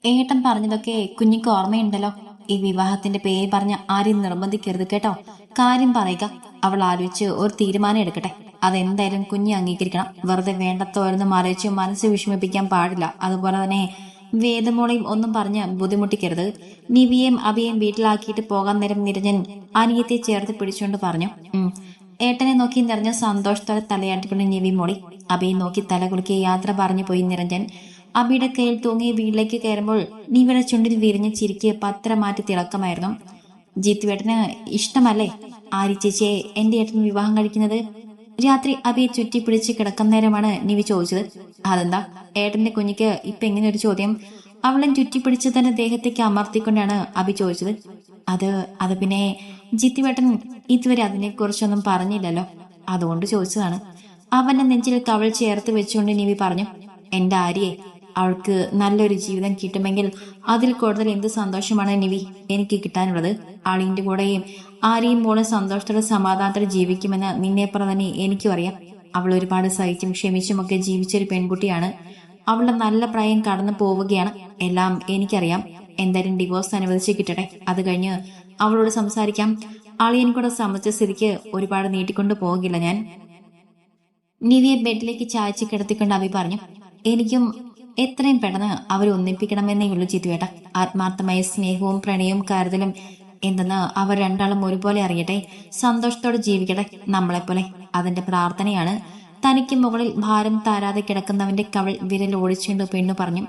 ഏട്ടൻ പറഞ്ഞതൊക്കെ കുഞ്ഞിക്ക് ഓർമ്മയുണ്ടല്ലോ. ഈ വിവാഹത്തിന്റെ പേര് പറഞ്ഞ ആരെയും നിർബന്ധിക്കരുത് കേട്ടോ. കാര്യം പറയുക. അവൾ ആലോചിച്ച് ഒരു തീരുമാനം എടുക്കട്ടെ. അതെന്തായാലും കുഞ്ഞ് അംഗീകരിക്കണം. വെറുതെ വേണ്ടത്തോരൊന്നും ആലോചിച്ച് മനസ്സ് വിഷമിപ്പിക്കാൻ പാടില്ല. അതുപോലെ തന്നെ വേദമോളെയും ഒന്നും പറഞ്ഞ് ബുദ്ധിമുട്ടിക്കരുത്. നിവിയെയും അഭിയെയും വീട്ടിലാക്കിയിട്ട് പോകാൻ നേരം നിരഞ്ജൻ അനിയത്തെ ചേർത്ത് പിടിച്ചുകൊണ്ട് പറഞ്ഞു. ഏട്ടനെ നോക്കി നിറഞ്ഞ സന്തോഷത്തോടെ തലയാട്ടിക്കൊണ്ട് നിവി മോളി അഭിയെ നോക്കി തല കുലുക്കി യാത്ര പറഞ്ഞു പോയി നിരഞ്ജൻ. അബിയുടെ കയ്യിൽ തൂങ്ങി വീട്ടിലേക്ക് കയറുമ്പോൾ നീവയുടെ ചുണ്ടിൽ വിരിഞ്ഞ ചിരിക്ക് പത്രം മാറ്റി തിളക്കമായിരുന്നു. ജിത്തുവേട്ടന് ഇഷ്ടമല്ലേ ആരി ചേച്ചിയെ എന്റെ ഏട്ടൻ വിവാഹം കഴിക്കുന്നത്? രാത്രി അബിയെ ചുറ്റിപ്പിടിച്ച് കിടക്കുന്ന നേരമാണ് നിവി ചോദിച്ചത്. അതെന്താ ഏട്ടന്റെ കുഞ്ഞിക്ക് ഇപ്പൊ എങ്ങനെ ഒരു ചോദ്യം? അവളും ചുറ്റിപ്പിടിച്ച് തന്നെ ദേഹത്തേക്ക് അമർത്തിക്കൊണ്ടാണ് അബി ചോദിച്ചത്. അത് അത് പിന്നെ ജിത്തുവേട്ടൻ ഇതുവരെ അതിനെക്കുറിച്ചൊന്നും പറഞ്ഞില്ലല്ലോ, അതുകൊണ്ട് ചോദിച്ചതാണ്. അവന്റെ നെഞ്ചിൽ കവൾ ചേർത്ത് വെച്ചുകൊണ്ട് നിവി പറഞ്ഞു. എന്റെ ആര്യയെ അവൾക്ക് നല്ലൊരു ജീവിതം കിട്ടുമെങ്കിൽ അതിൽ കൂടുതൽ എന്ത് സന്തോഷമാണ് നിവി എനിക്ക് കിട്ടാനുള്ളത്. ആളിന്റെ കൂടെയും ആരെയും മോളെ സന്തോഷത്തോടെ സമാധാനത്തോടെ ജീവിക്കുമെന്ന് നിന്നെപ്പുറം തന്നെ എനിക്കും അറിയാം. അവൾ ഒരുപാട് സഹിച്ചും ക്ഷമിച്ചുമൊക്കെ ജീവിച്ചൊരു പെൺകുട്ടിയാണ്. അവളുടെ നല്ല പ്രായം കടന്നു പോവുകയാണ്. എല്ലാം എനിക്കറിയാം. എന്തായാലും ഡിവോഴ്സ് അനുവദിച്ച് കിട്ടട്ടെ. അത് കഴിഞ്ഞ് അവളോട് സംസാരിക്കാം. അളിയൻ കൂടെ സമ്മതിച്ച സ്ഥിതിക്ക് ഒരുപാട് നീട്ടിക്കൊണ്ടു പോകില്ല ഞാൻ. നിവിയെ ബെഡിലേക്ക് ചായച്ച് കിടത്തിക്കൊണ്ട് അഭി പറഞ്ഞു. എനിക്കും എത്രയും പെട്ടെന്ന് അവരെ ഒന്നിപ്പിക്കണമെന്നേ ഉള്ളൂ ജിത്തുവേട്ട. ആത്മാർത്ഥമായ സ്നേഹവും പ്രണയവും കരുതലും എന്തെന്ന് അവർ രണ്ടാളും ഒരുപോലെ അറിയട്ടെ. സന്തോഷത്തോടെ ജീവിക്കട്ടെ നമ്മളെപ്പോലെ. അതിന്റെ പ്രാർത്ഥനയാണ്. തനിക്ക് മുകളിൽ ഭാരം താരാതെ കിടക്കുന്നവന്റെ കവൾ വിരൽ ഓടിച്ചുകൊണ്ട് പെണ്ണു പറഞ്ഞു.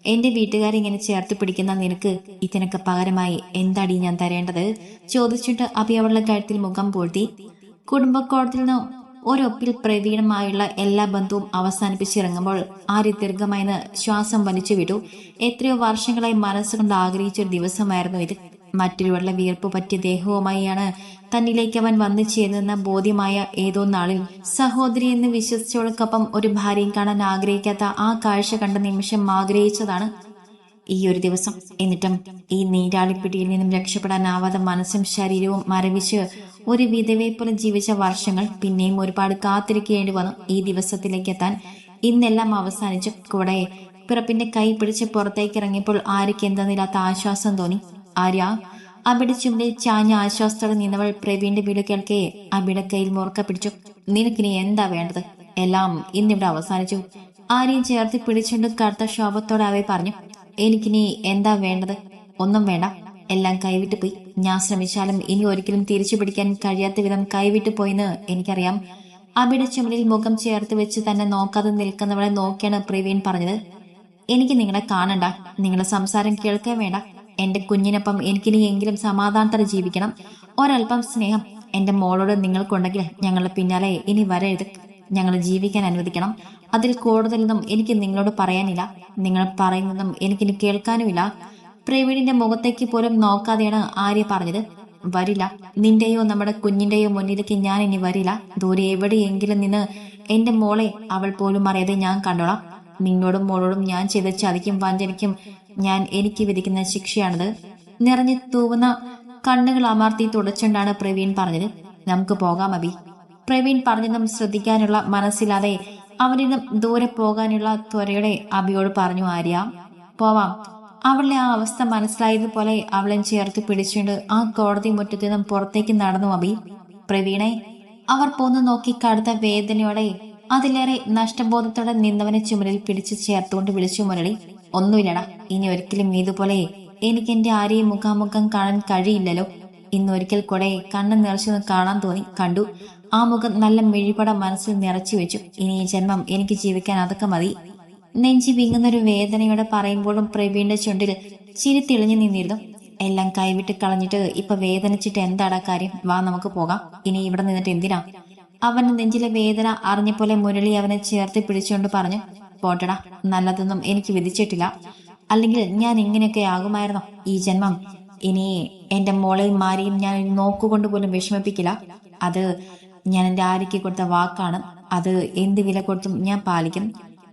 എന്റെ വീട്ടുകാരിങ്ങനെ ചേർത്ത് പിടിക്കുന്ന നിനക്ക് ഇതിനൊക്കെ പകരമായി എന്താടി ഞാൻ തരേണ്ടത്? ചോദിച്ചിട്ട് അഭി അവളുടെ കഴുത്തിൽ മുഖം പൂഴ്ത്തി. കുടുംബക്കോടത്തിൽ നിന്ന് ഒരൊപ്പിൽ പ്രവീണമായുള്ള എല്ലാ ബന്ധവും അവസാനിപ്പിച്ചിറങ്ങുമ്പോൾ ആര്യ ദീർഘമായെന്ന് ശ്വാസം വലിച്ചു വിട്ടു. എത്രയോ വർഷങ്ങളായി മനസ്സുകൊണ്ട് ആഗ്രഹിച്ചൊരു ദിവസമായിരുന്നു ഇത്. മറ്റൊരുവളുടെ വിയർപ്പ് പറ്റിയ ദേഹവുമായാണ് തന്നിലേക്ക് അവൻ വന്നു ചേർന്നെന്ന ബോധ്യമായ ഏതോ നാളിൽ സഹോദരി എന്ന് വിശ്വസിച്ചവൾക്കൊപ്പം ഒരു ഭാര്യയും കാണാൻ ആഗ്രഹിക്കാത്ത ആ കാഴ്ച കണ്ട നിമിഷം ആഗ്രഹിച്ചതാണ് ഈ ഒരു ദിവസം. എന്നിട്ടും ഈ നീരാളിപ്പിടിയിൽ നിന്നും രക്ഷപ്പെടാനാവാതെ മനസ്സും ശരീരവും മരവിച്ച് ഒരു വിധവയെ പോലെ ജീവിച്ച വർഷങ്ങൾ പിന്നെയും ഒരുപാട് കാത്തിരിക്കേണ്ടി വന്നു ഈ ദിവസത്തിലേക്ക് എത്താൻ. ഇന്നെല്ലാം അവസാനിച്ചു. കൂടെ പിറപ്പിന്റെ കൈ പിടിച്ച് പുറത്തേക്ക് ഇറങ്ങിയപ്പോൾ ആര്യയ്ക്ക് എന്തെന്നില്ലാത്ത ആശ്വാസം തോന്നി. ആര്യ അബിയുടെ ചുമലിൽ ചാഞ്ഞ ആശ്വാസത്തോടെ നിന്നവൾ പ്രവീണിന്റെ വീട് കേൾക്കെ അബിയുടെ കയ്യിൽ മുറുക്ക പിടിച്ചു. നിനക്കിനി എന്താ വേണ്ടത്? എല്ലാം ഇന്നിവിടെ അവസാനിച്ചു. ആരെയും ചേർത്ത് പിടിച്ചുകൊണ്ട് കറുത്ത ശോഭത്തോടെ അവയെ പറഞ്ഞു. എനിക്കിനി എന്താ വേണ്ടത്? ഒന്നും വേണ്ട. എല്ലാം കൈവിട്ടു പോയി. ഞാൻ ശ്രമിച്ചാലും ഇനി ഒരിക്കലും തിരിച്ചു പിടിക്കാൻ കഴിയാത്ത വിധം കൈവിട്ടു പോയെന്ന് എനിക്കറിയാം. അബിയുടെ ചുമലിൽ മുഖം ചേർത്ത് വെച്ച് തന്നെ നോക്കാതെ നിൽക്കുന്നവളെ നോക്കിയാണ് പ്രവീൺ പറഞ്ഞത്. എനിക്ക് നിങ്ങളെ കാണണ്ട, നിങ്ങളുടെ സംസാരം കേൾക്കാൻ വേണ്ട. എന്റെ കുഞ്ഞിനൊപ്പം എനിക്കിനിയെങ്കിലും സമാധാനത്തോടെ ജീവിക്കണം. ഒരൽപ്പം സ്നേഹം എന്റെ മോളോട് നിങ്ങൾക്കുണ്ടെങ്കിൽ ഞങ്ങളുടെ പിന്നാലെ ഇനി വരരുത്. ഞങ്ങൾ ജീവിക്കാൻ അനുവദിക്കണം. അതിൽ കൂടുതലൊന്നും എനിക്ക് നിങ്ങളോട് പറയാനില്ല. നിങ്ങൾ പറയുന്നതും എനിക്കിനി കേൾക്കാനുമില്ല. പ്രവീണിന്റെ മുഖത്തേക്ക് പോലും നോക്കാതെയാണ് ആര്യ പറഞ്ഞത്. വരില്ല. നിന്റെയോ നമ്മുടെ കുഞ്ഞിന്റെയോ മുന്നിലേക്ക് ഞാൻ ഇനി വരില്ല. ദൂരെ എവിടെയെങ്കിലും നിന്ന് എന്റെ മോളെ അവൾ പോലും അറിയാതെ ഞാൻ കണ്ടോളാം. നിന്നോടും മോളോടും ഞാൻ ചെയ്ത ചതിക്കും വഞ്ചനയ്ക്കും ഞാൻ എനിക്ക് വിധിക്കുന്ന ശിക്ഷയാണത്. നിറഞ്ഞു തൂവുന്ന കണ്ണുകൾ അമർത്തി തുടച്ചുകൊണ്ടാണ് പ്രവീൺ പറഞ്ഞത്. നമുക്ക് പോകാം അബി. പ്രവീൺ പറഞ്ഞതും ശ്രദ്ധിക്കാനുള്ള മനസ്സില്ലാതെ അവരിലും ദൂരെ പോകാനുള്ള ത്വരയുടെ അബിയോട് പറഞ്ഞു ആര്യ. പോവാം. അവളുടെ ആ അവസ്ഥ മനസ്സിലായതുപോലെ അവളെ ചേർത്ത് പിടിച്ചുകൊണ്ട് ആ കോടതി മുറ്റത്തു നിന്നും പുറത്തേക്ക് നടന്നു അബി. പ്രവീണെ അവർ പോന്നു നോക്കി കടുത്ത വേദനയോടെ അതിലേറെ നഷ്ടബോധത്തോടെ നിന്നവനെ ചുമലിൽ പിടിച്ചു ചേർത്തുകൊണ്ട് വിളിച്ചു മുരളി. ഒന്നുമില്ലടാ, ഇനി ഒരിക്കലും ഇതുപോലെ എനിക്ക് എന്റെ ആരെയും മുഖാമുഖം കാണാൻ കഴിയില്ലല്ലോ. ഇന്നൊരിക്കൽ കൂടെ കണ്ണ് നിറച്ചു കാണാൻ തോന്നി. കണ്ടു. ആ മുഖം നല്ല മിഴിപട മനസ്സിൽ നിറച്ചു വെച്ചു. ഇനി ഈ ജന്മം എനിക്ക് ജീവിക്കാൻ അതൊക്കെ മതി. നെഞ്ചി വിങ്ങുന്നൊരു വേദനയോടെ പറയുമ്പോഴും പ്രവീണിന്റെ ചുണ്ടിൽ ചിരി തെളിഞ്ഞു നിന്നിരുന്നു. എല്ലാം കൈവിട്ട് കളഞ്ഞിട്ട് ഇപ്പൊ വേദനിച്ചിട്ട് എന്താടാ കാര്യം? വാ നമുക്ക് പോകാം. ഇനി ഇവിടെ നിന്നിട്ട് എന്തിനാ? അവന്റെ നെഞ്ചിലെ വേദന അറിഞ്ഞ മുരളി അവനെ ചേർത്ത് പിടിച്ചുകൊണ്ട് പറഞ്ഞു. പോട്ടടാ, നല്ലതൊന്നും എനിക്ക് വിധിച്ചിട്ടില്ല. അല്ലെങ്കിൽ ഞാൻ ഇങ്ങനെയൊക്കെ ആകുമായിരുന്നോ ഈ ജന്മം? ഇനി എന്റെ മോളെയും മാരിയും ഞാൻ നോക്കുകൊണ്ട് പോലും വിഷമിപ്പിക്കില്ല. അത് ഞാൻ എന്റെ ആര്യയ്ക്ക് കൊടുത്ത വാക്കാണ്. അത് എന്ത് വില കൊടുത്തും ഞാൻ പാലിക്കും.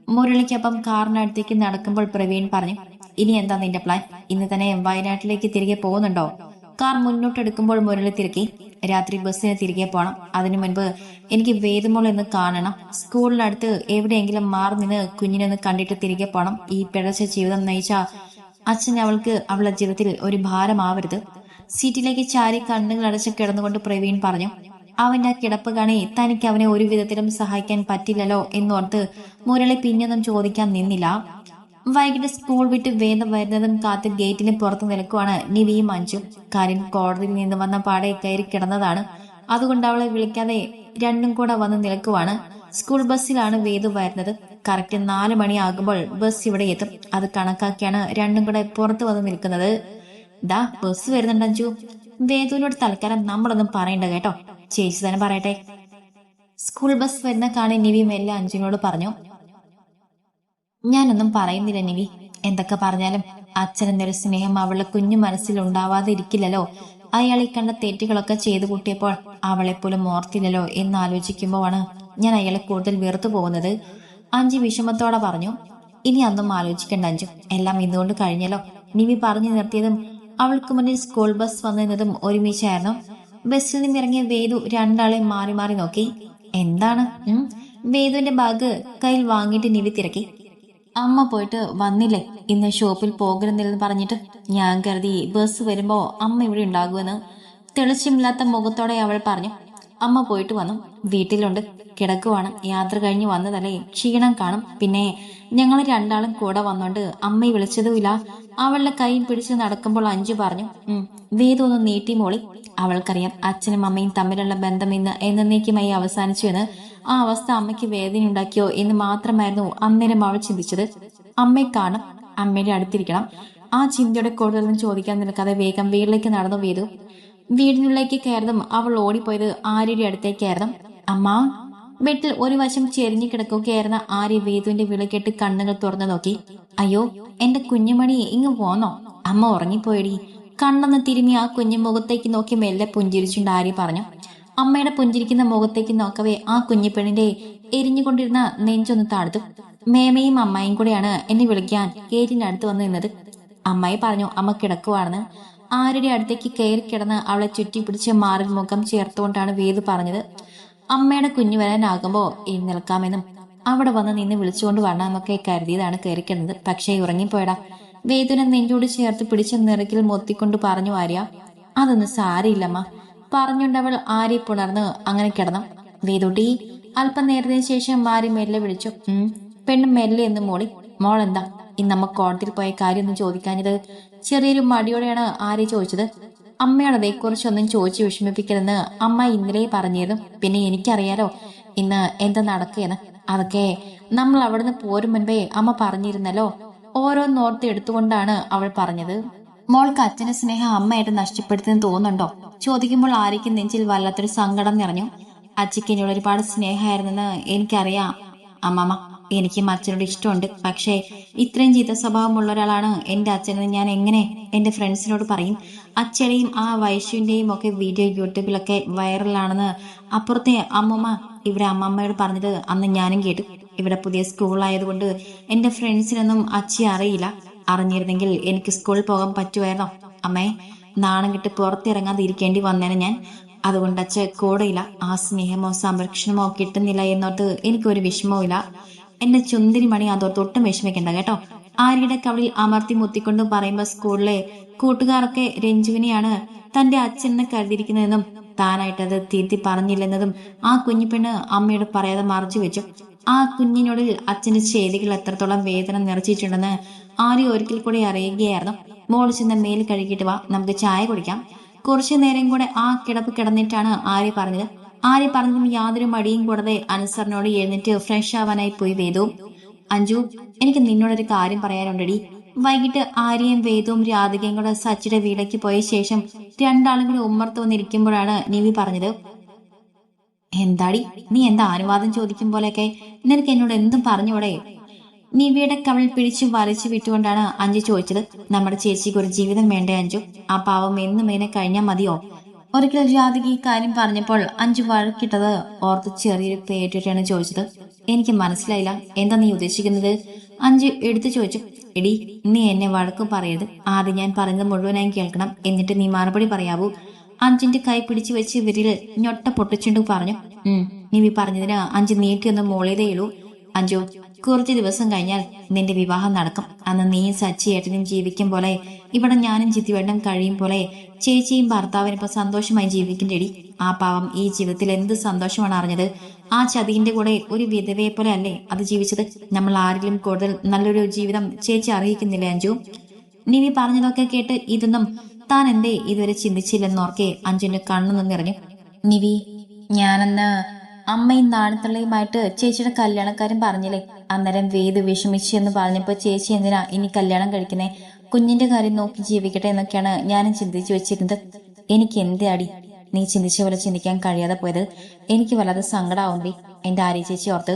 മുരളിക്കൊപ്പം കാറിനടുത്തേക്ക് നടക്കുമ്പോൾ പ്രവീൺ പറഞ്ഞു. ഇനി എന്താ നിന്റെ പ്ലാൻ? ഇന്ന് തന്നെ വയനാട്ടിലേക്ക് തിരികെ പോകുന്നുണ്ടോ? കാർ മുന്നോട്ടെടുക്കുമ്പോൾ മുരളി തിരക്കി. രാത്രി ബസ്സിന് തിരികെ പോണം. അതിനു മുൻപ് എനിക്ക് വേദമോൾ എന്ന് കാണണം. സ്കൂളിനടുത്ത് എവിടെയെങ്കിലും മാറി നിന്ന് കുഞ്ഞിനൊന്ന് കണ്ടിട്ട് തിരികെ പോണം. ഈ പിഴച്ച ജീവിതം നയിച്ച അച്ഛൻ അവൾക്ക് അവളുടെ ജീവിതത്തിൽ ഒരു ഭാരമാവരുത്. സീറ്റിലേക്ക് ചാരി കണ്ണുകൾ അടച്ച് കിടന്നുകൊണ്ട് പ്രവീൺ പറഞ്ഞു. അവന്റെ ആ കിടപ്പ് കാണി തനിക്ക് അവനെ ഒരു വിധത്തിലും സഹായിക്കാൻ പറ്റില്ലല്ലോ എന്നോർത്ത് മുരളി പിന്നൊന്നും ചോദിക്കാൻ നിന്നില്ല. വൈകിട്ട് സ്കൂൾ വിട്ട് വേദം വരുന്നതും കാത്ത് ഗേറ്റിന് പുറത്തു നിൽക്കുവാണ് നിവിയും അഞ്ചും. കാര്യം കോടതിയിൽ നിന്ന് വന്ന പാടെ കയറി കിടന്നതാണ്. അതുകൊണ്ട് അവളെ വിളിക്കാതെ രണ്ടും കൂടെ വന്ന് നിൽക്കുവാണ്. സ്കൂൾ ബസ്സിലാണ് വേദു വരുന്നത്. കറക്റ്റ് 4 മണിയാകുമ്പോൾ ബസ് ഇവിടെ എത്തും. അത് കണക്കാക്കിയാണ് രണ്ടും കൂടെ പുറത്തു വന്ന് നിൽക്കുന്നത്. ദാ ബസ് വരുന്നുണ്ട് അഞ്ചു. വേദുവിനോട് തൽക്കാലം നമ്മളൊന്നും പറയണ്ട കേട്ടോ, ചേച്ചി തന്നെ പറയട്ടെ. സ്കൂൾ ബസ് വരുന്ന കാണി നിവി മെല്ലെ അഞ്ജുനോട് പറഞ്ഞു. ഞാനൊന്നും പറയുന്നില്ല നിവി. എന്തൊക്കെ പറഞ്ഞാലും അച്ഛനെന്നൊരു സ്നേഹം അവളുടെ കുഞ്ഞു മനസ്സിൽ ഉണ്ടാവാതെ ഇരിക്കില്ലല്ലോ. അയാൾ ഈ കണ്ട തെറ്റുകളൊക്കെ ചെയ്തു കൂട്ടിയപ്പോൾ അവളെപ്പോലും ഓർത്തില്ലല്ലോ എന്നാലോചിക്കുമ്പോഴാണ് ഞാൻ അയാളെ കൂടുതൽ വെറുത്തു പോകുന്നത്. അഞ്ചു വിഷമത്തോടെ പറഞ്ഞു. ഇനി അതൊന്നും ആലോചിക്കണ്ട അഞ്ചു, എല്ലാം ഇന്നുകൊണ്ട് കഴിഞ്ഞല്ലോ. നിവി പറഞ്ഞു നിർത്തിയതും അവൾക്ക് മുന്നിൽ സ്കൂൾ ബസ് വന്നിരുന്നതും ഒരുമിച്ചായിരുന്നു. ബസ്സിൽ നിന്നിറങ്ങിയ വേദു രണ്ടാളെ മാറി മാറി നോക്കി. എന്താണ്? വേദുവിന്റെ ബാഗ് കയ്യിൽ വാങ്ങിയിട്ട് നിവി തിരക്കി. അമ്മ പോയിട്ട് വന്നില്ലേ? ഇന്ന് ഷോപ്പിൽ പോകരുന്നില്ലെന്ന് പറഞ്ഞിട്ട്. ഞാൻ കരുതി ബസ് വരുമ്പോ അമ്മ ഇവിടെ ഉണ്ടാകുമെന്ന്. തെളിച്ചമില്ലാത്ത മുഖത്തോടെ അവൾ പറഞ്ഞു. അമ്മ പോയിട്ട് വന്നു, വീട്ടിലുണ്ട്, കിടക്കുവാണ്. യാത്ര കഴിഞ്ഞ് വന്നതല്ലേ, ക്ഷീണം കാണും. പിന്നെ ഞങ്ങൾ രണ്ടാളും കൂടെ വന്നോണ്ട് അമ്മയെ വിളിച്ചതുമില്ല. അവളുടെ കൈ പിടിച്ച് നടക്കുമ്പോൾ അഞ്ചു പറഞ്ഞു. വേദു ഒന്ന് നീട്ടി മോളി. അവൾക്കറിയാം അച്ഛനും അമ്മയും തമ്മിലുള്ള ബന്ധം ഇന്ന് എന്നേക്കുമായി അവസാനിച്ചു എന്ന്. ആ അവസ്ഥ അമ്മയ്ക്ക് വേദന ഉണ്ടാക്കിയോ എന്ന് മാത്രമായിരുന്നു അന്നേരം അവൾ ചിന്തിച്ചത്. അമ്മയെ കാണും, അമ്മയുടെ അടുത്തിരിക്കണം. ആ ചിന്തയുടെ കൂടുതലൊന്നും ചോദിക്കാൻ നിൽക്കാതെ വേഗം വീട്ടിലേക്ക് നടന്നു വേദു. വീടിനുള്ളിലേക്ക് കയറതും അവൾ ഓടിപ്പോയത് ആര്യയുടെ അടുത്തേക്കായിരുന്നു. അമ്മ. ബെഡിൽ ഒരു വശം ചെരിഞ്ഞു കിടക്കുകയായിരുന്ന ആര്യ വേദുവിന്റെ വിളികെട്ട് കണ്ണുകൾ തുറന്നു നോക്കി. അയ്യോ, എന്റെ കുഞ്ഞുമണി ഇങ്ങ് പോന്നോ? അമ്മ ഉറങ്ങിപ്പോയടി. കണ്ണൊന്ന് തിരുമ്മി ആ കുഞ്ഞു മുഖത്തേക്ക് നോക്കി മെല്ലെ പുഞ്ചിരിച്ചുകൊണ്ട് ആര്യ പറഞ്ഞു. അമ്മയുടെ പുഞ്ചിരിക്കുന്ന മുഖത്തേക്ക് നോക്കവേ ആ കുഞ്ഞിപ്പെണ്ണിന്റെ എരിഞ്ഞുകൊണ്ടിരുന്ന നെഞ്ചൊന്ന് താഴ്ത്തു. മേമയും അമ്മായും കൂടെയാണ് എന്നെ വിളിക്കാൻ ഗേറ്റിനടുത്ത് വന്ന് നിന്നത്. അമ്മായി പറഞ്ഞു അമ്മ കിടക്കുവാണെന്ന്. ആരുടെ അടുത്തേക്ക് കയറി കിടന്ന് അവളെ ചുറ്റിപ്പിടിച്ച് മാറിൽ മുഖം ചേർത്തുകൊണ്ടാണ് വേദു പറഞ്ഞത്. അമ്മയുടെ കുഞ്ഞു വരാനാകുമ്പോ എഴുന്നേൽക്കാമെന്നും അവിടെ വന്ന് നിന്ന് വിളിച്ചുകൊണ്ട് വരണമെന്നൊക്കെ കരുതിയതാണ് കയറി കിടന്നത്. പക്ഷേ ഉറങ്ങിപ്പോയടാ. വേദുവിനെ നെഞ്ചോട് ചേർത്ത് പിടിച്ച നിറക്കിൽ മൊത്തിക്കൊണ്ട് പറഞ്ഞു ആര്യ. അതൊന്നും സാരിയില്ലമ്മ പറഞ്ഞുകൊണ്ട് അവൾ ആര്യ പുണർന്ന് അങ്ങനെ കിടന്നു. വേദുട്ടി. അല്പം നേരത്തിന് ശേഷം മാറി മെല്ലെ വിളിച്ചു. പെണ്ണ് മെല്ലെ എന്ന് മോളി. മോൾ എന്താ ഇന്ന് നമ്മ കോടതിയിൽ പോയ കാര്യം ഒന്നും ചോദിക്കാഞ്ഞത്? ചെറിയൊരു മടിയോടെയാണ് ആര്യ ചോദിച്ചത്. അമ്മയോട് അതേക്കുറിച്ചൊന്നും ചോദിച്ചു വിഷമിപ്പിക്കരുതെന്ന് അമ്മ ഇന്നലെ പറഞ്ഞിരുന്നു. പിന്നെ എനിക്കറിയാലോ ഇന്ന് എന്താ നടക്കുകയെന്ന്. അതൊക്കെ നമ്മൾ അവിടുന്ന് പോരും മുൻപേ അമ്മ പറഞ്ഞിരുന്നല്ലോ. ഓരോന്നോർത്ത് എടുത്തുകൊണ്ടാണ് അവൾ പറഞ്ഞത്. മോൾക്ക് അച്ഛന്റെ സ്നേഹം അമ്മയായിട്ട് നഷ്ടപ്പെടുത്തുമെന്ന് തോന്നുന്നുണ്ടോ? ചോദിക്കുമ്പോൾ ആര്യയ്ക്ക് നെഞ്ചിൽ വല്ലാത്തൊരു സങ്കടം നിറഞ്ഞു. അച്ഛക്ക് എന്നോട് ഒരുപാട് സ്നേഹമായിരുന്നെന്ന് എനിക്കറിയാം അമ്മമ്മ. എനിക്കും അച്ഛനോട് ഇഷ്ടമുണ്ട്. പക്ഷേ ഇത്രയും ചീത്ത സ്വഭാവമുള്ള ഒരാളാണ് എന്റെ അച്ഛനെന്ന് ഞാൻ എങ്ങനെ എന്റെ ഫ്രണ്ട്സിനോട് പറയും? അച്ഛനെയും ആ വൈശുവിന്റെയും ഒക്കെ വീഡിയോ യൂട്യൂബിലൊക്കെ വൈറലാണെന്ന് അപ്പുറത്തെ അമ്മമ്മ ഇവിടെ അമ്മമ്മയോട് പറഞ്ഞത് അന്ന് ഞാനും കേട്ടു. ഇവിടെ പുതിയ സ്കൂളായതുകൊണ്ട് എന്റെ ഫ്രണ്ട്സിനൊന്നും അച്ഛയെ അറിയില്ല. അറിഞ്ഞിരുന്നെങ്കിൽ എനിക്ക് സ്കൂളിൽ പോകാൻ പറ്റുമായിരുന്നോ? അമ്മേ, നാണം കെട്ട് പുറത്തിറങ്ങാതെ ഇരിക്കേണ്ടി വന്നേനെ ഞാൻ. അതുകൊണ്ട് അച്ഛ കൂടെയില്ല. ആ സ്നേഹമോ സംരക്ഷണമോ കിട്ടുന്നില്ല എന്നോർത്ത് എനിക്കൊരു വിഷമവും ഇല്ല. എന്റെ ചുന്തിരി മണി അതോർത്ത് ഒട്ടും വിഷമിക്കണ്ട കേട്ടോ. ആര്യയുടെ കവളിൽ അമർത്തി മുത്തിക്കൊണ്ട് പറയുമ്പോ സ്കൂളിലെ കൂട്ടുകാരൊക്കെ രഞ്ജുവിനെയാണ് തന്റെ അച്ഛനെ കരുതിയിരിക്കുന്നതെന്നും താനായിട്ടത് തിരുത്തി പറഞ്ഞില്ലെന്നതും ആ കുഞ്ഞിപ്പെണ്ണ് അമ്മയോട് പറയാതെ മറച്ചു വെച്ചു. ആ കുഞ്ഞിനോട് അച്ഛന്റെ ചെയ്തികൾ എത്രത്തോളം വേദന നിറച്ചിട്ടുണ്ടെന്ന് ആര്യ ഒരിക്കൽ കൂടി അറിയുകയായിരുന്നു. മോള് ചെന്ന് മേൽ കഴുകിയിട്ട് വാ, നമുക്ക് ചായ കുടിക്കാം. കുറച്ചു നേരം കൂടെ ആ കിടപ്പ് കിടന്നിട്ടാണ് ആര്യ പറഞ്ഞത്. ആര്യ പറഞ്ഞതും യാതൊരു മടിയും കൂടാതെ അനുസരണോട് എഴുന്നേറ്റ് ഫ്രഷ് ആവാനായി പോയി വേദു. അഞ്ജു, എനിക്ക് നിന്നോടൊരു കാര്യം പറയാനുണ്ടടി. വൈകിട്ട് ആര്യയും വേദവും രാധികയും കൂടെ സച്ചിയുടെ വീട്ടിലേക്ക് പോയ ശേഷം രണ്ടാളും കൂടി ഉമ്മർത്ത് വന്നിരിക്കുമ്പോഴാണ് നിവി പറഞ്ഞത്. എന്താടി നീ എന്താ അനുവാദം ചോദിക്കും പോലെയൊക്കെ? നിനക്ക് എന്നോട് എന്തും പറഞ്ഞൂടെ? നിവിയുടെ കവളിൽ പിടിച്ചു വലിച്ചു വിട്ടുകൊണ്ടാണ് അഞ്ജു ചോദിച്ചത്. നമ്മുടെ ചേച്ചിക്ക് ഒരു ജീവിതം വേണ്ടേ അഞ്ജു? ആ പാവം എന്നും ഇതിനെ കഴിഞ്ഞാൽ മതിയോ? ഒരിക്കൽ രാധിക ഈ കാര്യം പറഞ്ഞപ്പോൾ അഞ്ജു വഴക്കിട്ടത് ഓർത്ത് ചെറിയൊരു പേറ്റിട്ടാണ് ചോദിച്ചത്. എനിക്ക് മനസ്സിലായില്ല, എന്താ നീ ഉദ്ദേശിക്കുന്നത്? അഞ്ജു എടുത്തു ചോദിച്ചു. എടി, നീ എന്നെ വഴക്ക് പറയരുത്. ആദ്യം ഞാൻ പറയുന്നത് മുഴുവനായി കേൾക്കണം, എന്നിട്ട് നീ മറുപടി പറയാവൂ. അഞ്ജുന്റെ കൈ പിടിച്ചു വെച്ച് വിരൽ ഞൊട്ട പൊട്ടിച്ചുകൊണ്ട് പറഞ്ഞു. നിവി പറഞ്ഞതിന് അഞ്ജു നീട്ടിയൊന്ന് മോളിയതേയുള്ളൂ. അഞ്ജു, കുറച്ച് ദിവസം കഴിഞ്ഞാൽ നിന്റെ വിവാഹം നടക്കും. അന്ന് നീയും സച്ചിയേട്ടനും ജീവിക്കും പോലെ ഇവിടെ ഞാനും ജിത്തുവേട്ടനും കഴിയും പോലെ ചേച്ചിയും ഭർത്താവിനും ഇപ്പൊ സന്തോഷമായി ജീവിക്കേണ്ടടി. ആ പാവം ഈ ജീവിതത്തിൽ എന്ത് സന്തോഷമാണ് അറിഞ്ഞത്. ആ ചതിന്റെ കൂടെ ഒരു വിധവയെ പോലെ അല്ലേ അത് ജീവിച്ചത്. നമ്മൾ ആരിലും കൂടുതൽ നല്ലൊരു ജീവിതം ചേച്ചി അറിയിക്കുന്നില്ലേ അഞ്ജു? നിവി പറഞ്ഞതൊക്കെ കേട്ട് ഇതൊന്നും താൻ എന്തേ ഇതുവരെ ചിന്തിച്ചില്ലെന്നോർക്കെ അഞ്ജുന്റെ കണ്ണു നിറഞ്ഞു. നിവി, ഞാനെന്ന് അമ്മയും നാണത്തള്ളയുമായിട്ട് ചേച്ചിയുടെ കല്യാണക്കാരും പറഞ്ഞില്ലേ, അന്നേരം വേദ് വിഷമിച്ചു എന്ന് പറഞ്ഞപ്പോ ചേച്ചി എന്തിനാ ഇനി കല്യാണം കഴിക്കുന്നേ, കുഞ്ഞിന്റെ കാര്യം നോക്കി ജീവിക്കട്ടെ എന്നൊക്കെയാണ് ഞാനും ചിന്തിച്ചു വെച്ചിരുന്നത്. എനിക്ക് എന്തേ അടി നീ ചിന്തിച്ച പോലെ ചിന്തിക്കാൻ കഴിയാതെ പോയത്? എനിക്ക് വല്ലാതെ സങ്കടാവുന്നേ എന്റെ ആര്യ ചേച്ചി ഓർത്ത്.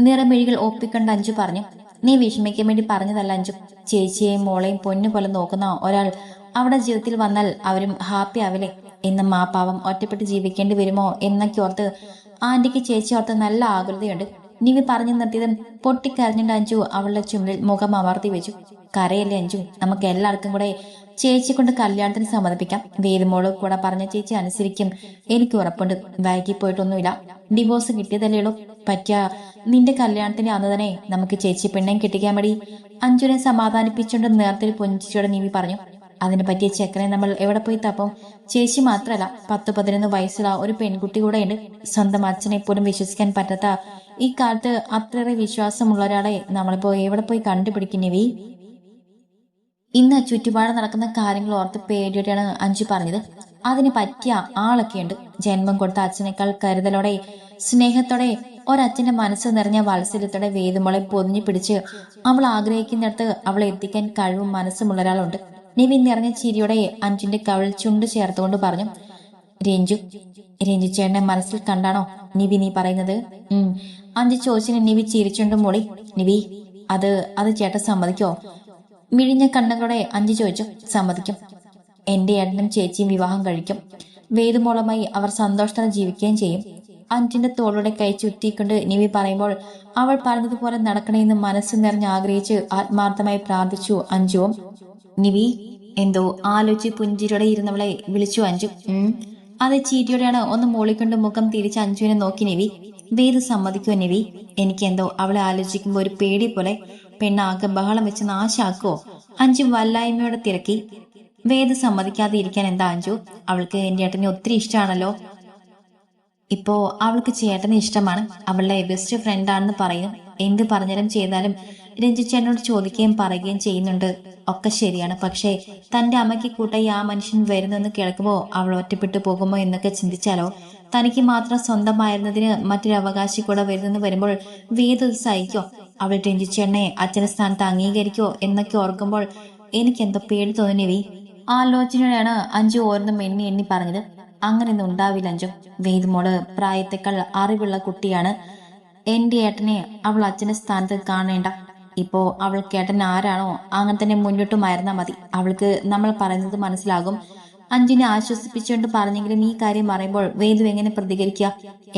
നിറമിഴികൾ ഒപ്പിക്കണ്ട അഞ്ജു പറഞ്ഞു. നീ വിഷമിക്കാൻ വേണ്ടി പറഞ്ഞതല്ല അഞ്ജു. ചേച്ചിയെയും മോളെയും പൊന്നു പോലെ നോക്കുന്ന ഒരാൾ അവിടെ ജീവിതത്തിൽ വന്നാൽ അവരും ഹാപ്പി ആവില്ലേ? എന്നും ആ പാവം ഒറ്റപ്പെട്ട് ജീവിക്കേണ്ടി വരുമോ എന്നൊക്കെ ഓർത്ത് ആന്റിക്ക് ചേച്ചി ഓർത്ത് നല്ല ആകുലതയുണ്ട്. നിവി പറഞ്ഞു നിർത്തിയതും പൊട്ടിക്കരഞ്ഞിട്ട് അഞ്ജു അവളുടെ ചുമലിൽ മുഖം അമർത്തി വെച്ചു. കരയല്ലേ അഞ്ജു, നമുക്ക് എല്ലാവർക്കും കൂടെ ചേച്ചി കൊണ്ട് കല്യാണത്തിന് സമ്മതിപ്പിക്കാം. വേദമോള് കൂടെ പറഞ്ഞ ചേച്ചി അനുസരിക്കും, എനിക്ക് ഉറപ്പുണ്ട്. വൈകി പോയിട്ടൊന്നുമില്ല. ഡിവോഴ്സ് കിട്ടിയതല്ലേ ഉള്ളൂ. പറ്റിയ നിന്റെ കല്യാണത്തിന്റെ അന്ന് തന്നെ നമുക്ക് ചേച്ചി പെണ്ണേം കെട്ടിക്കാൻ മതി. അഞ്ജുനെ സമാധാനിപ്പിച്ചുകൊണ്ട് നേരത്തെ പൊഞ്ചിച്ചോടെ നിവി പറഞ്ഞു. അതിനെ പറ്റിയ ചെക്കനെ നമ്മൾ എവിടെ പോയി തപ്പം? ചേച്ചി മാത്രല്ല 10-11 വയസ്സുള്ള ഒരു പെൺകുട്ടി കൂടെ ഉണ്ട്. സ്വന്തം അച്ഛനെ പോലും വിശ്വസിക്കാൻ പറ്റാത്ത ഈ കാലത്ത് അത്രയേറെ വിശ്വാസമുള്ള ഒരാളെ നമ്മളിപ്പോ എവിടെ പോയി കണ്ടുപിടിക്കുന്നവി? ഇന്ന് ചുറ്റുപാട് നടക്കുന്ന കാര്യങ്ങൾ ഓർത്ത് പേടിയോടെയാണ് അഞ്ജു പറഞ്ഞത്. അതിന് പറ്റിയ ആളൊക്കെയുണ്ട്. ജന്മം കൊടുത്ത അച്ഛനേക്കാൾ കരുതലോടെ സ്നേഹത്തോടെ ഒരച്ഛന്റെ മനസ്സ് നിറഞ്ഞ വാത്സല്യത്തോടെ വേദമോളെ പൊതിഞ്ഞു പിടിച്ച് അവൾ ആഗ്രഹിക്കുന്നിടത്ത് അവളെ എത്തിക്കാൻ കഴിവും മനസ്സുമുള്ള ഒരാളുണ്ട്. നിവിൻ നിറഞ്ഞ ചിരിയോടെ അഞ്ജുന്റെ കവിൾ ചുണ്ട് ചേർത്തുകൊണ്ട് പറഞ്ഞു. രഞ്ജു ചേട്ടനെ മനസ്സിൽ കണ്ടാണോ നിവി നീ പറയുന്നത്? അഞ്ജു ചോദിച്ചിന് നിവി ചിരിച്ചുകൊണ്ട് മൂളി. നിവി, അത് ചേട്ടൻ സമ്മതിക്കോ? മിഴിഞ്ഞ കണ്ണുകളോടെ അഞ്ജു ചോദിച്ചു. സമ്മതിക്കും. എന്റെ ഏട്ടനും ചേച്ചിയും വിവാഹം കഴിക്കും. വേദമോളമായി അവർ സന്തോഷത്തോടെ ജീവിക്കുകയും ചെയ്യും. അഞ്ജുന്റെ തോളുടെ കൈ ചുറ്റിക്കൊണ്ട് നിവി പറയുമ്പോൾ അവൾ പറഞ്ഞതുപോലെ നടക്കണമെന്ന് മനസ്സ് നിറഞ്ഞ് ആഗ്രഹിച്ച് ആത്മാർത്ഥമായി പ്രാർത്ഥിച്ചു അഞ്ജുവും. നിവി, എന്തോ ആലോചിച്ച് പുഞ്ചിരിയോടെ ഇരുന്നവളെ വിളിച്ചു അഞ്ജു. അത് ചീറ്റിയോടെയാണ് ഒന്ന് മൂളിക്കൊണ്ട് മുഖം തിരിച്ച് അഞ്ജുവിനെ നോക്കി നിവി. വേദ സമ്മതിക്കുമോ നിവി? എനിക്കെന്തോ അവളെ ആലോചിക്കുമ്പോ ഒരു പേടി പോലെ. പെണ്ണാകെ ബഹളം വെച്ച് നാശാക്കുവോ? അഞ്ജു വല്ലായ്മയോടെ തിരക്കി. വേദ സമ്മതിക്കാതെ ഇരിക്കാൻ എന്താ അഞ്ജു? അവൾക്ക് എന്റെ ഏട്ടനെ ഒത്തിരി ഇഷ്ടമാണല്ലോ. ഇപ്പോ അവൾക്ക് ചേട്ടന് ഇഷ്ടമാണ്. അവളുടെ ബെസ്റ്റ് ഫ്രണ്ടാണെന്ന് പറയുന്നു. എന്ത് പറഞ്ഞാലും ചെയ്താലും രഞ്ജിച്ചേട്ടനോട് ചോദിക്കുകയും പറയുകയും ചെയ്യുന്നുണ്ട്. ഒക്കെ ശരിയാണ്. പക്ഷേ തന്റെ അമ്മയ്ക്ക് കൂട്ടായി ആ മനുഷ്യൻ വരുന്നെന്ന് കേൾക്കുമ്പോ അവൾ ഒറ്റപ്പെട്ടു പോകുമോ എന്നൊക്കെ ചിന്തിച്ചാലോ? തനിക്ക് മാത്രം സ്വന്തമായിരുന്നതിന് മറ്റൊരു അവകാശി കൂടെ വരുന്നെന്ന് വരുമ്പോൾ വേദ സഹിക്കോ? അവൾ രഞ്ജിച്ചേട്ടനെ അച്ഛന്റെ സ്ഥാനത്ത് അംഗീകരിക്കോ എന്നൊക്കെ ഓർക്കുമ്പോൾ എനിക്കെന്തോ പേടി തോന്നിയവി. ആലോചനയോടെയാണ് അഞ്ജു ഓരോന്നും എണ്ണി എണ്ണി പറഞ്ഞത്. അങ്ങനെയൊന്നും ഉണ്ടാവില്ല അഞ്ജു. വേദമോള് പ്രായത്തെക്കാൾ അറിവുള്ള കുട്ടിയാണ്. എന്റെ ഏട്ടനെ അവൾ അച്ഛന്റെ സ്ഥാനത്ത് കാണേണ്ട. ഇപ്പോ അവൾക്ക് ഏട്ടൻ ആരാണോ അങ്ങനെ തന്നെ മുന്നോട്ടുമായിരുന്നാ മതി. അവൾക്ക് നമ്മൾ പറയുന്നത് മനസ്സിലാകും. അഞ്ജുനെ ആശ്വസിപ്പിച്ചുകൊണ്ട് പറഞ്ഞെങ്കിലും ഈ കാര്യം പറയുമ്പോൾ വേദു എങ്ങനെ പ്രതികരിക്കുക?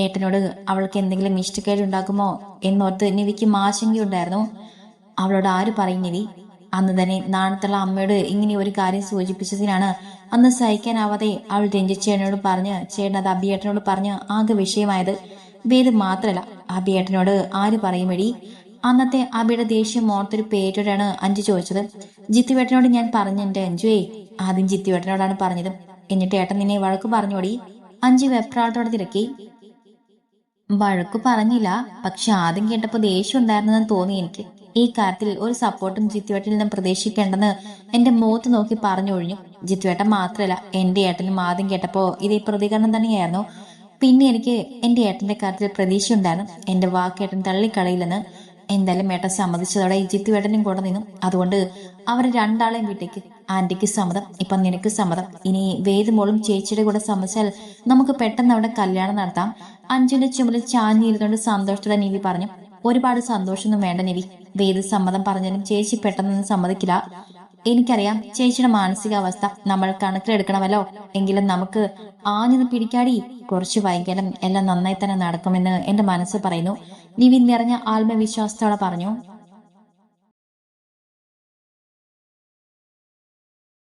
ഏട്ടനോട് അവൾക്ക് എന്തെങ്കിലും ഇഷ്ടക്കേടുണ്ടാകുമോ എന്നോർത്ത് നിവിക്ക് ആശങ്കയുണ്ടായിരുന്നു. അവളോട് ആര് പറയും നിവി? അന്ന് തന്നെ നാണത്തുള്ള അമ്മയോട് ഇങ്ങനെ ഒരു കാര്യം സൂചിപ്പിച്ചതിനാണ് അന്ന് സഹിക്കാനാവാതെ അവൾ രഞ്ജിച്ചേട്ടനോട് പറഞ്ഞ് ചേട്ടൻ അത് അഭിയേട്ടനോട് പറഞ്ഞ് ആകെ വിഷയമായത്. വേദ് മാത്രല്ല, അഭിയേട്ടനോട് ആര് പറയും വഴി? അന്നത്തെ അബിയുടെ ദേഷ്യം ഓർത്തൊരു പേരോടാണ് അഞ്ജു ചോദിച്ചത്. ജിത്തുവേട്ടനോട് ഞാൻ പറഞ്ഞു എന്റെ അഞ്ജുവേ. ആദ്യം ജിത്തുവേട്ടനോടാണ് പറഞ്ഞത്. എന്നിട്ട് ഏട്ടൻ നിന്നെ വഴക്ക് പറഞ്ഞോടി? അഞ്ജു വെപ്രാളത്തോടെ തിരക്കി. വഴക്കു പറഞ്ഞില്ല, പക്ഷെ ആദ്യം കേട്ടപ്പോ ദേഷ്യം ഉണ്ടായിരുന്നെന്ന് തോന്നി എനിക്ക്. ഈ കാര്യത്തിൽ ഒരു സപ്പോർട്ടും ജിത്തുവേട്ടനിൽ നിന്നും പ്രതീക്ഷിക്കേണ്ടെന്ന് എന്റെ മുഖത്ത് നോക്കി പറഞ്ഞു ഒഴിഞ്ഞു. ജിത്തുവേട്ടൻ മാത്രല്ല, എന്റെ ഏട്ടനും ആദ്യം കേട്ടപ്പോ ഇതേ പ്രതികരണം തന്നെയായിരുന്നു. പിന്നെ എനിക്ക് എന്റെ ഏട്ടന്റെ കാര്യത്തിൽ പ്രതീക്ഷ ഉണ്ടായിരുന്നു. എന്റെ വാക്കേട്ടൻ തള്ളിക്കളയില്ലെന്ന്. എന്തായാലും ഏട്ടൻ സമ്മതിച്ചതോടെ ജിത്തുവേട്ടനും കൂടെ നിന്നു. അതുകൊണ്ട് അവരെ രണ്ടാളെയും വീട്ടേക്ക്. ആന്റിക്ക് സമ്മതം, ഇപ്പൊ നിനക്ക് സമ്മതം. ഇനി വേദമോളും ചേച്ചിയുടെ കൂടെ സമ്മതിച്ചാൽ നമുക്ക് പെട്ടെന്ന് അവിടെ കല്യാണം നടത്താം. അഞ്ജുന്റെ ചുമലിൽ ചാഞ്ഞിരുന്നുകൊണ്ട് സന്തോഷത്തോടെ നിവി പറഞ്ഞു. ഒരുപാട് സന്തോഷമൊന്നും വേണ്ട നിവി. വേദ സമ്മതം പറഞ്ഞാലും ചേച്ചി പെട്ടെന്നൊന്നും സമ്മതിക്കില്ല. എനിക്കറിയാം ചേച്ചിയുടെ മാനസികാവസ്ഥ നമ്മൾ കണക്കിലെടുക്കണമല്ലോ. എങ്കിലും നമുക്ക് ആഞ്ഞെന്ന് പിടിക്കാടി. കുറച്ചു വൈകാലും എല്ലാം നന്നായി തന്നെ നടക്കുമെന്ന് എന്റെ മനസ്സ് പറയുന്നു. നിവി നിറഞ്ഞ ആത്മവിശ്വാസത്തോടെ പറഞ്ഞു.